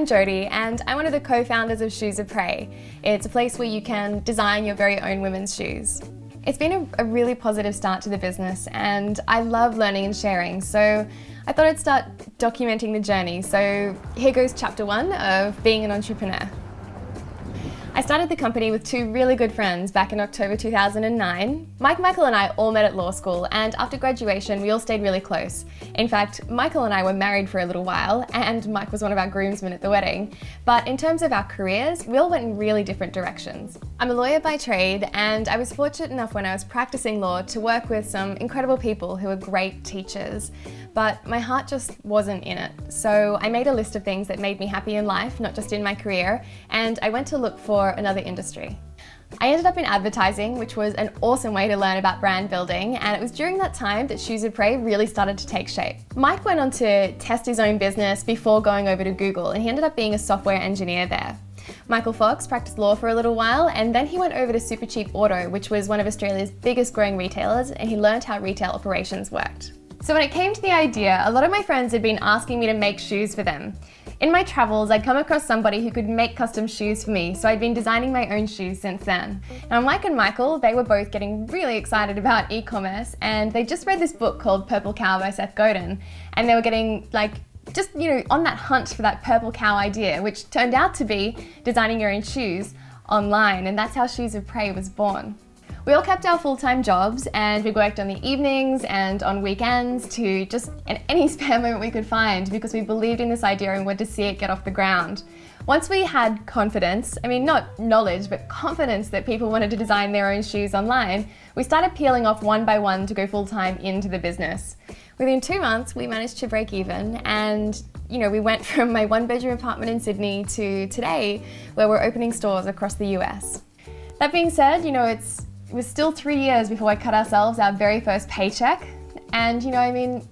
Jodie and I'm one of the co-founders of Shoes of Prey. It's a place where you can design your very own women's shoes. It's been a really positive start to the business and I love learning and sharing, so I thought I'd start documenting the journey. So here goes chapter 1 of being an entrepreneur. I started the company with two really good friends back in October 2009. Michael and I all met at law school, and after graduation we all stayed really close. In fact, Michael and I were married for a little while and Mike was one of our groomsmen at the wedding. But in terms of our careers, we all went in really different directions. I'm a lawyer by trade and I was fortunate enough when I was practicing law to work with some incredible people who are great teachers. But my heart just wasn't in it. So I made a list of things that made me happy in life, not just in my career, and I went to look for another industry. I ended up in advertising, which was an awesome way to learn about brand building, and it was during that time that Shoes of Prey really started to take shape. Mike went on to test his own business before going over to Google, and he ended up being a software engineer there. Michael Fox practiced law for a little while, and then he went over to Supercheap Auto, which was one of Australia's biggest growing retailers, and he learned how retail operations worked. So when it came to the idea, a lot of my friends had been asking me to make shoes for them. In my travels, I'd come across somebody who could make custom shoes for me, so I'd been designing my own shoes since then. Now Mike and Michael, they were both getting really excited about e-commerce, and they just read this book called Purple Cow by Seth Godin, and they were getting on that hunt for that purple cow idea, which turned out to be designing your own shoes online, and that's how Shoes of Prey was born. We all kept our full-time jobs and we worked on the evenings and on weekends to just in any spare moment we could find because we believed in this idea and wanted to see it get off the ground. Once we had confidence, not knowledge, but confidence that people wanted to design their own shoes online, we started peeling off one by one to go full-time into the business. Within 2 months, we managed to break even and we went from my one-bedroom apartment in Sydney to today where we're opening stores across the US. That being said, it was still 3 years before I cut ourselves our very first paycheck. And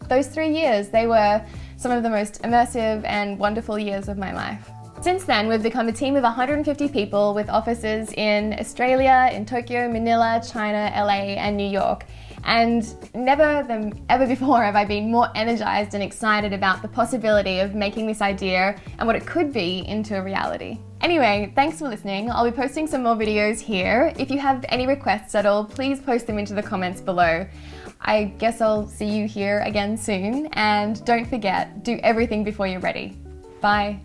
those 3 years, they were some of the most immersive and wonderful years of my life. Since then, we've become a team of 150 people with offices in Australia, in Tokyo, Manila, China, LA, and New York. And never ever before have I been more energized and excited about the possibility of making this idea and what it could be into a reality. Anyway, thanks for listening. I'll be posting some more videos here. If you have any requests at all, please post them into the comments below. I guess I'll see you here again soon, and don't forget, do everything before you're ready. Bye.